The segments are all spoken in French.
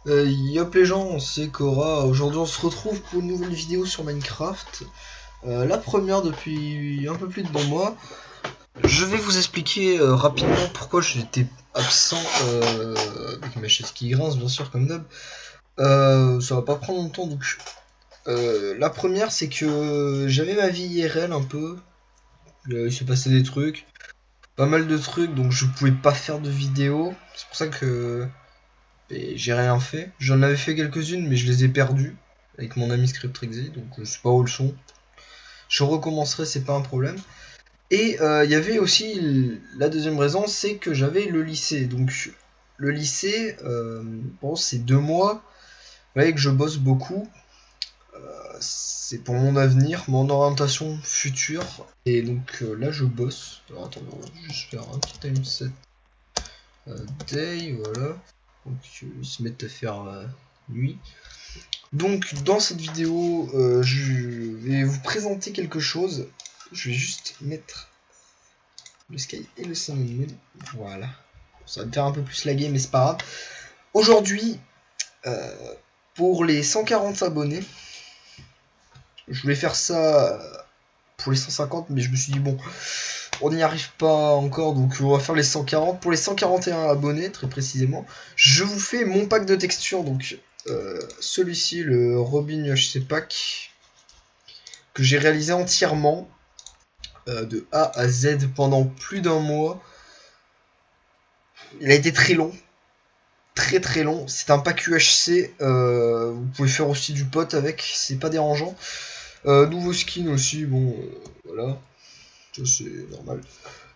Yop les gens, c'est Cora. Aujourd'hui on se retrouve pour une nouvelle vidéo sur Minecraft. La première depuis un peu plus de 2 mois. Je vais vous expliquer rapidement pourquoi j'étais absent avec ma chaise qui grince bien sûr comme d'hab. Ça va pas prendre longtemps donc. La première c'est que j'avais ma vie IRL un peu. Il s'est passé des trucs. Pas mal de trucs donc je pouvais pas faire de vidéo. C'est pour ça que et j'ai rien fait. J'en avais fait quelques-unes, mais je les ai perdues avec mon ami Scriptrixie, donc je sais pas où elles sont. Je recommencerai, c'est pas un problème. Et il y avait aussi la deuxième raison, c'est que j'avais le lycée. Donc le lycée, bon, c'est 2 mois. Vous voyez que je bosse beaucoup. C'est pour mon avenir, mon orientation future. Et donc là, je bosse. Alors attends, on va juste faire un petit time set day, voilà. Donc ils se mettent à faire nuit. Donc dans cette vidéo, je vais vous présenter quelque chose. Je vais juste mettre le sky et le sun moon. Voilà. Ça va me faire un peu plus laguer, mais c'est pas grave. Aujourd'hui, pour les 140 abonnés, je voulais faire ça pour les 150, mais je me suis dit bon, on n'y arrive pas encore, donc on va faire les 140. Pour les 141 abonnés, très précisément, je vous fais mon pack de textures, donc celui-ci, le Robin HC Pack, que j'ai réalisé entièrement, de A à Z pendant plus d'1 mois. Il a été très long, très long. C'est un pack UHC, vous pouvez faire aussi du pot avec, c'est pas dérangeant. Nouveau skin aussi, bon, voilà, ça c'est normal.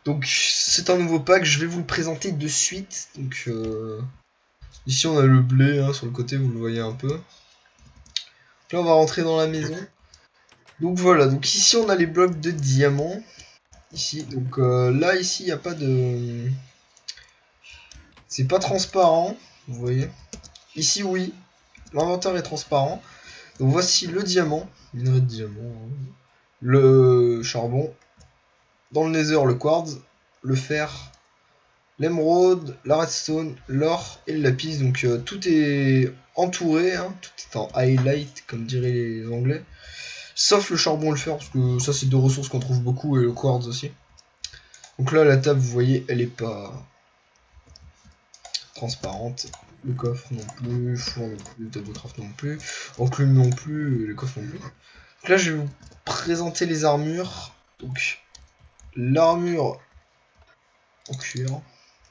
Donc c'est un nouveau pack, je vais vous le présenter de suite. Donc ici on a le blé hein, sur le côté, vous le voyez un peu. Là on va rentrer dans la maison. Donc voilà, donc ici on a les blocs de diamants. Ici, donc là ici il n'y a pas de... C'est pas transparent, vous voyez. Ici oui, l'inventaire est transparent. Donc voici le diamant, minerai de diamant, hein. Le charbon, dans le nether le quartz, le fer, l'émeraude, la redstone, l'or et le lapis. Donc tout est entouré, hein, tout est en highlight comme diraient les anglais. Sauf le charbon et le fer, parce que ça c'est 2 ressources qu'on trouve beaucoup, et le quartz aussi. Donc là la table vous voyez elle est pas transparente. Le coffre non plus, four non plus, table de craft non plus, enclume non plus, le coffre non plus. Donc là je vais vous présenter les armures. Donc l'armure en cuir,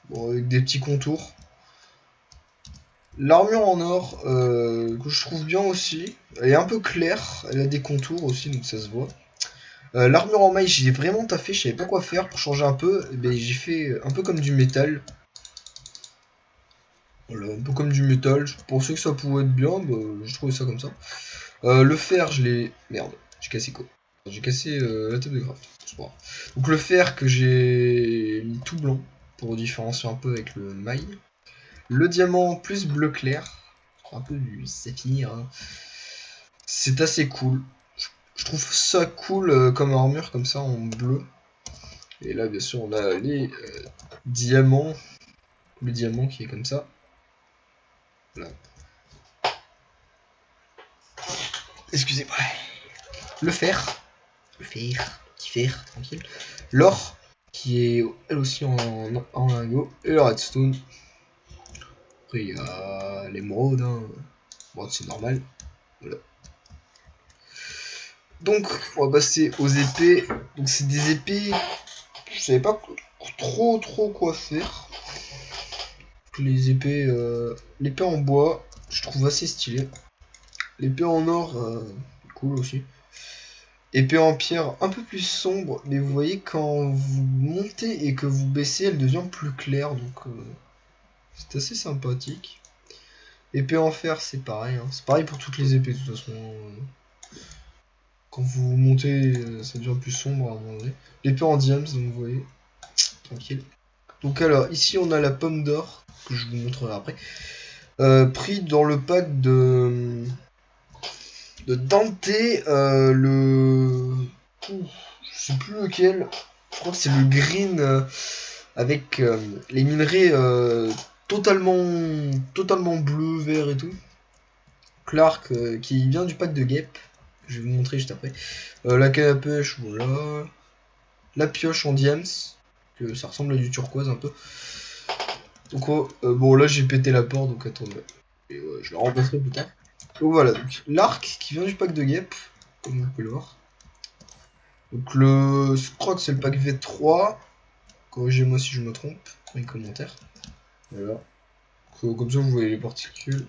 bon, avec des petits contours. L'armure en or, que je trouve bien aussi. Elle est un peu claire, elle a des contours aussi, donc ça se voit. L'armure en maille, j'ai vraiment taffé, je savais pas quoi faire pour changer un peu. Ben, j'ai fait un peu comme du métal. Voilà, un peu comme du métal. Je pensais que ça pouvait être bien, bah, j'ai trouvé ça comme ça. Le fer, je l'ai... Merde, j'ai cassé quoi? J'ai cassé la table de craft. Donc le fer que j'ai mis tout blanc, pour différencier un peu avec le maille. Le diamant plus bleu clair, un peu du saphir, hein. C'est assez cool. Je trouve ça cool comme armure comme ça en bleu. Et là bien sûr on a les diamants. Le diamant qui est comme ça. Voilà. Excusez-moi. Le fer. Le fer. Petit fer, tranquille. L'or qui est elle aussi en lingot. Et le redstone. Après il y a l'émeraude. Hein. Bon c'est normal. Voilà. Donc on va passer aux épées. Donc c'est des épées. Je savais pas trop quoi faire. Les épées, l'épée en bois, je trouve assez stylé. L'épée en or, cool aussi. Épée en pierre, un peu plus sombre, mais vous voyez quand vous montez et que vous baissez, elle devient plus claire, donc c'est assez sympathique. Épée en fer, c'est pareil, hein. C'est pareil pour toutes les épées de toute façon. Quand vous montez, ça devient plus sombre à un moment donné. L'épée en diams, donc vous voyez, tranquille. Donc alors, ici on a la pomme d'or, que je vous montrerai après. Pris dans le pack de Dante, le... je sais plus lequel, je crois que c'est le green avec les minerais totalement bleu, vert et tout. Clark qui vient du pack de Guêpe. Je vais vous montrer juste après. La canne à pêche, voilà. La pioche en diams, que ça ressemble à du turquoise un peu. Donc bon là j'ai pété la porte, donc attendez. Et je la remplacerai plus tard. Donc voilà, donc l'arc qui vient du pack de Guêpe, comme vous pouvez le voir. Donc je crois que c'est le pack V3. Corrigez-moi si je me trompe dans les commentaires. Voilà. Comme ça vous voyez les particules.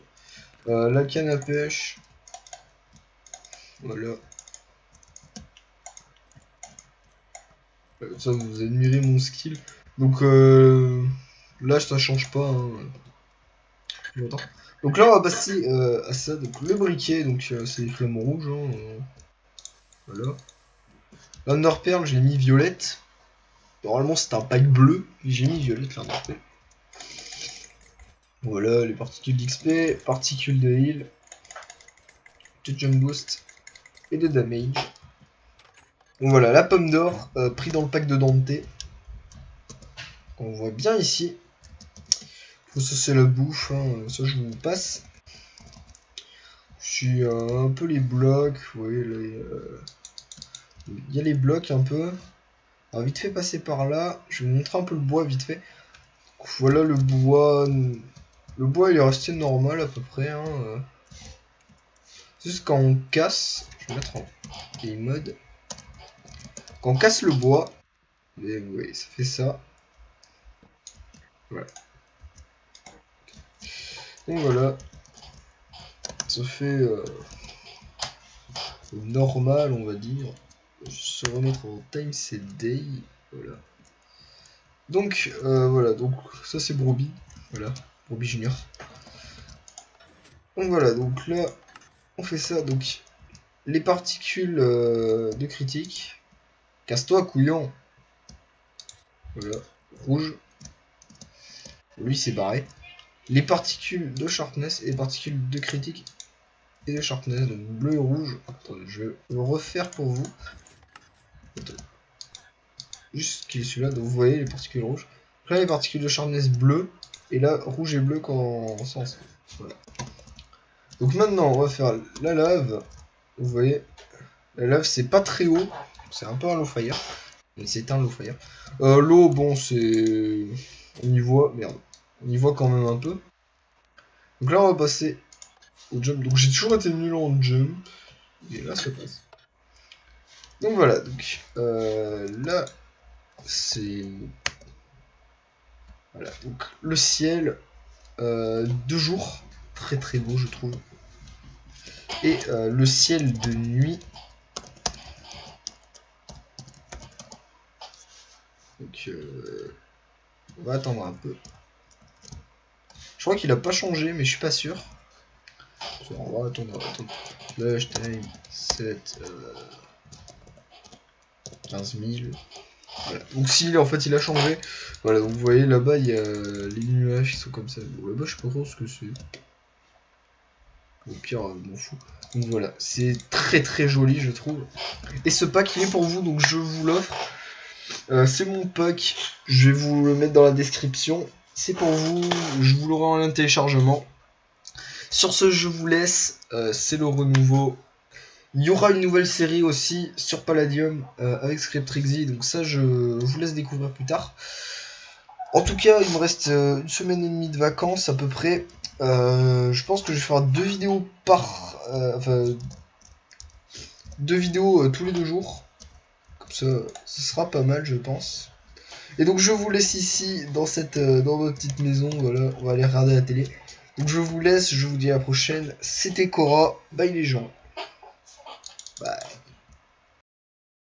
La canne à pêche. Voilà. Ça vous admirez mon skill. Donc là ça change pas. Hein. Donc là on va passer à ça. Donc le briquet, donc c'est les flammes rouges. Hein, voilà. L'Underpearl, j'ai mis violette. Normalement c'est un pack bleu, mais j'ai mis violette l'Underpearl. Voilà les particules d'XP, particules de heal, de jump boost et de damage. Donc voilà, la pomme d'or pris dans le pack de Dante. On voit bien ici. Ça c'est la bouffe, hein. Ça je vous passe. Je suis un peu les blocs, vous voyez là, il y a les blocs un peu. Alors vite fait passer par là, je vais vous montrer un peu le bois vite fait. Donc, voilà le bois. Le bois il est resté normal à peu près. Hein. Juste quand on casse, je vais mettre en game mode. Quand on casse le bois, et vous voyez, ça fait ça. Voilà. Donc voilà. Ça fait normal on va dire. Je vais se remettre en time c'est day. Voilà. Donc voilà, donc ça c'est Broby. Voilà, Broby Junior. Donc voilà, donc là on fait ça, donc les particules de critique. Casse-toi couillon. Voilà, rouge. Lui c'est barré. Les particules de sharpness et les particules de critique et de sharpness, donc bleu et rouge. Attendez, je vais le refaire pour vous. Attendez. Juste qu'il est celui-là, donc vous voyez les particules rouges. Là les particules de sharpness bleu et là rouge et bleu quand sens. Voilà. Donc maintenant on va faire la lave. Vous voyez, la lave c'est pas très haut, c'est un peu un low fire. Mais c'est un low fire. L'eau bon c'est, on y voit, merde, on y voit quand même un peu. Donc là on va passer au jump. Donc j'ai toujours été nul en jump. Et là ça passe. Donc voilà, donc là c'est. Voilà, donc le ciel de jour, très très beau je trouve. Et le ciel de nuit. Donc on va attendre un peu. Je crois qu'il a pas changé, mais je suis pas sûr. On va attendre. Flash time 7 15 000. Voilà. Donc si en fait il a changé. Voilà, donc vous voyez là-bas il y a les nuages qui sont comme ça. Bon là-bas je sais pas trop ce que c'est. Au pire, je m'en fous. Donc voilà, c'est très très joli je trouve. Et ce pack il est pour vous, donc je vous l'offre. C'est mon pack, je vais vous le mettre dans la description. C'est pour vous, je vous l'aurai en téléchargement. Sur ce, je vous laisse, c'est le renouveau. Il y aura une nouvelle série aussi sur Palladium avec Scriptrixie, donc ça je vous laisse découvrir plus tard. En tout cas, il me reste une semaine et demie de vacances à peu près. Je pense que je vais faire 2 vidéos par... enfin... 2 vidéos tous les 2 jours. Comme ça, ce sera pas mal, je pense. Et donc je vous laisse ici, dans notre petite maison. Voilà, on va aller regarder la télé. Donc je vous laisse, je vous dis à la prochaine. C'était Cora, bye les gens. Bye.